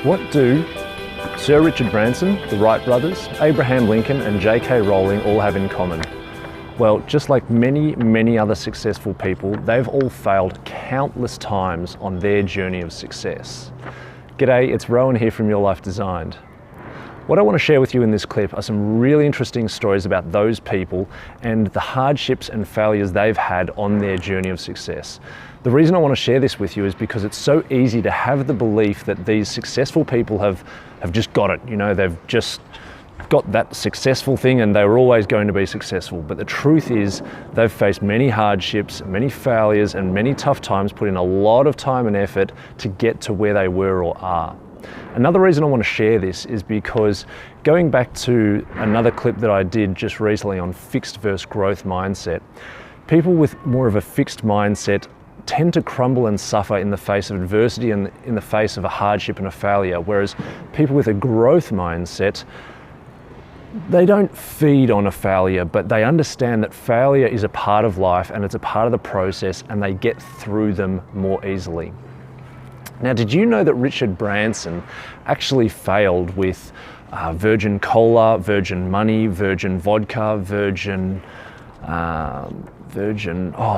What do Sir Richard Branson, the Wright brothers, Abraham Lincoln and J.K. Rowling all have in common? Well, just like many other successful people, they've all failed countless times on their journey of success. G'day, it's Rowan here from Your Life Designed. What I want to share with you in this clip are some really interesting stories about those people and the hardships and failures they've had on their journey of success. The reason I want to share this with you is because it's so easy to have the belief that these successful people have just got it. You know, they've just got that successful thing and they were always going to be successful. But the truth is they've faced many hardships, many failures and many tough times, put in a lot of time and effort to get to where they were or are. Another reason I want to share this is because going back to another clip that I did just recently on fixed versus growth mindset, people with more of a fixed mindset tend to crumble and suffer in the face of adversity and in the face of a hardship and a failure, whereas people with a growth mindset, they don't feed on a failure, but they understand that failure is a part of life and it's a part of the process and they get through them more easily. Now, did you know that Richard Branson actually failed with Virgin Cola, Virgin Money, Virgin Vodka, Virgin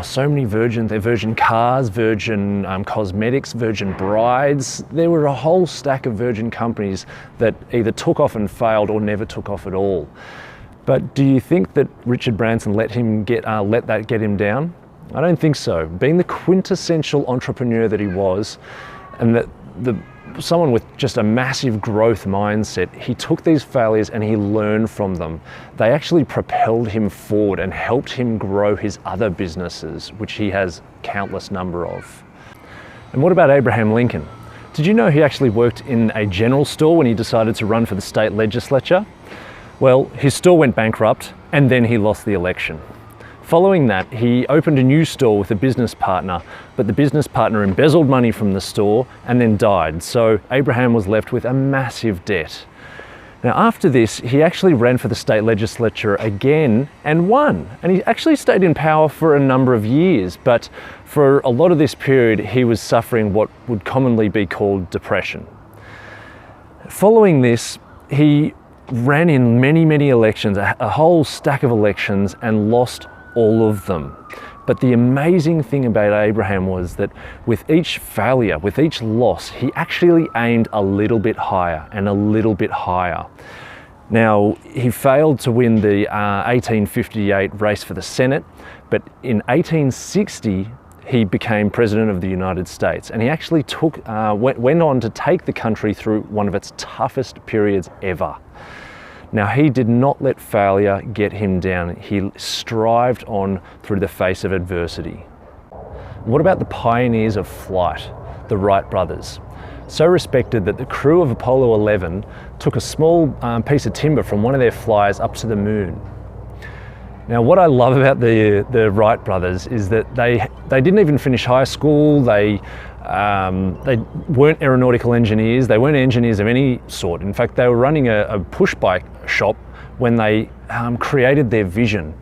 so many Virgin, Virgin Cars, Virgin Cosmetics, Virgin Brides. There were a whole stack of Virgin companies that either took off and failed or never took off at all. But do you think that Richard Branson let that get him down? I don't think so. Being the quintessential entrepreneur that he was, and that someone with just a massive growth mindset, he took these failures and he learned from them. They actually propelled him forward and helped him grow his other businesses, which he has countless number of. And what about Abraham Lincoln? Did you know he actually worked in a general store when he decided to run for the state legislature? Well, his store went bankrupt and then he lost the election. Following that, he opened a new store with a business partner, but the business partner embezzled money from the store and then died. So Abraham was left with a massive debt. Now, after this, he actually ran for the state legislature again and won. And he actually stayed in power for a number of years, but for a lot of this period, he was suffering what would commonly be called depression. Following this, he ran in many elections, a whole stack of elections, and lost all of them. But the amazing thing about Abraham was that with each failure, with each loss, he actually aimed a little bit higher and a little bit higher. Now, he failed to win the 1858 race for the Senate, but in 1860, he became President of the United States, and he actually went on to take the country through one of its toughest periods ever. Now, he did not let failure get him down. He strived on through the face of adversity. What about the pioneers of flight, the Wright brothers? So respected that the crew of Apollo 11 took a small piece of timber from one of their flyers up to the moon. Now, what I love about the Wright brothers is that they didn't even finish high school. They weren't aeronautical engineers. They weren't engineers of any sort. In fact, they were running a push bike shop when they created their vision.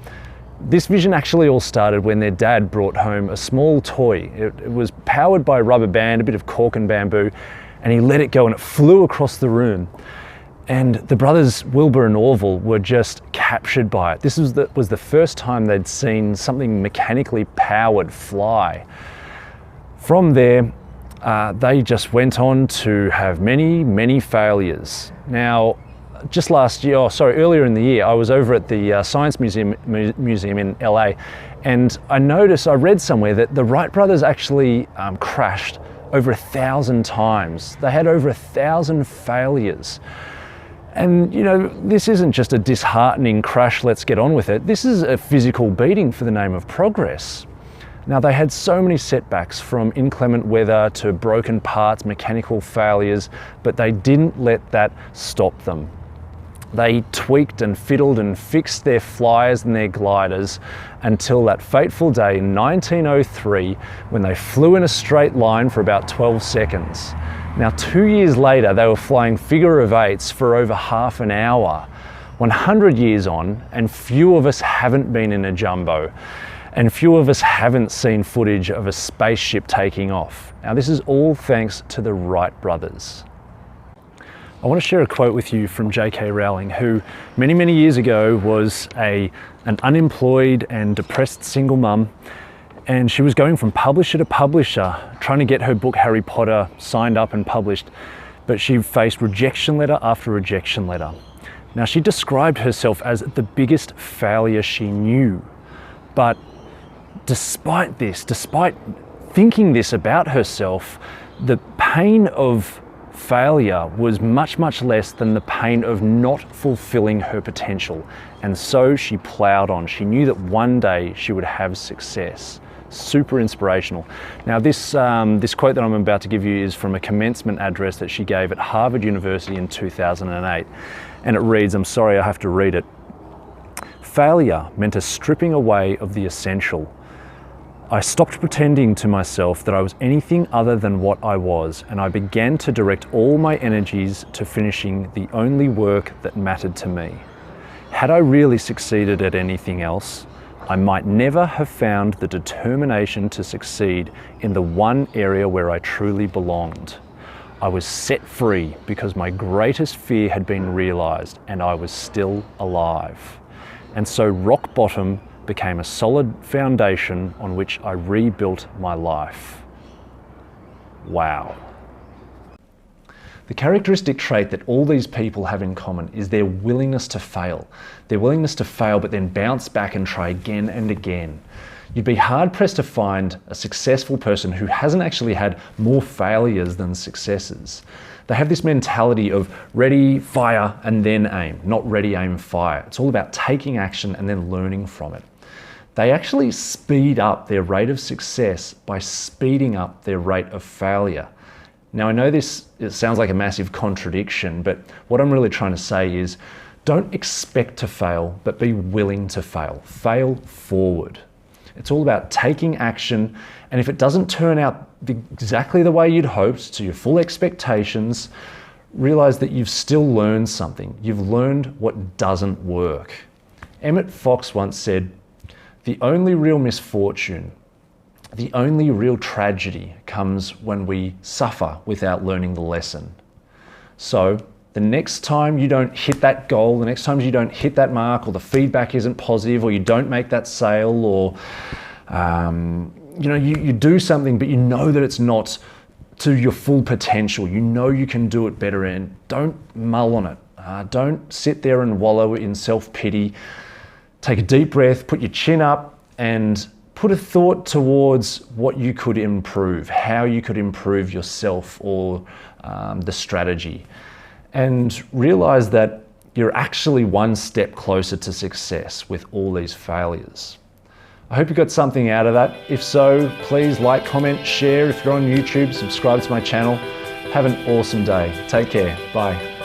This vision actually all started when their dad brought home a small toy. It was powered by a rubber band, a bit of cork and bamboo, and he let it go and it flew across the room. And the brothers Wilbur and Orville were just captured by it. This was the first time they'd seen something mechanically powered fly. From there, they just went on to have many failures. Now, just earlier in the year, I was over at the Science Museum in LA, and I read somewhere that the Wright brothers actually crashed over 1,000 times. They had over 1,000 failures. And you know, this isn't just a disheartening crash, let's get on with it. This is a physical beating for the name of progress. Now, they had so many setbacks, from inclement weather to broken parts, mechanical failures, but they didn't let that stop them. They tweaked and fiddled and fixed their flyers and their gliders until that fateful day in 1903, when they flew in a straight line for about 12 seconds. Now, 2 years later, they were flying figure of eights for over half an hour. 100 years on, and few of us haven't been in a jumbo. And few of us haven't seen footage of a spaceship taking off. Now, this is all thanks to the Wright brothers. I want to share a quote with you from J.K. Rowling, who many, many years ago was an unemployed and depressed single mum, and she was going from publisher to publisher trying to get her book Harry Potter signed up and published, but she faced rejection letter after rejection letter. Now, she described herself as the biggest failure she knew, but despite this, despite thinking this about herself, the pain of failure was much, much less than the pain of not fulfilling her potential. And so she plowed on. She knew that one day she would have success. Super inspirational. Now this quote that I'm about to give you is from a commencement address that she gave at Harvard University in 2008. And it reads, I'm sorry I have to read it. Failure meant a stripping away of the essential. I stopped pretending to myself that I was anything other than what I was, and I began to direct all my energies to finishing the only work that mattered to me. Had I really succeeded at anything else, I might never have found the determination to succeed in the one area where I truly belonged. I was set free because my greatest fear had been realized and I was still alive. And so rock bottom became a solid foundation on which I rebuilt my life. Wow. The characteristic trait that all these people have in common is their willingness to fail. Their willingness to fail but then bounce back and try again and again. You'd be hard pressed to find a successful person who hasn't actually had more failures than successes. They have this mentality of ready, fire, and then aim, not ready, aim, fire. It's all about taking action and then learning from it. They actually speed up their rate of success by speeding up their rate of failure. Now, I know it sounds like a massive contradiction, but what I'm really trying to say is don't expect to fail, but be willing to fail. Fail forward. It's all about taking action, and if it doesn't turn out exactly the way you'd hoped, to your full expectations, realize that you've still learned something. You've learned what doesn't work. Emmett Fox once said, "The only real misfortune, the only real tragedy comes when we suffer without learning the lesson." So the next time you don't hit that goal, the next time you don't hit that mark, or the feedback isn't positive, or you don't make that sale, or you do something but you know that it's not to your full potential, you know you can do it better, and don't mull on it. Don't sit there and wallow in self-pity. Take a deep breath, put your chin up, and put a thought towards what you could improve, how you could improve yourself or the strategy. And realize that you're actually one step closer to success with all these failures. I hope you got something out of that. If so, please like, comment, share. If you're on YouTube, subscribe to my channel. Have an awesome day. Take care. Bye.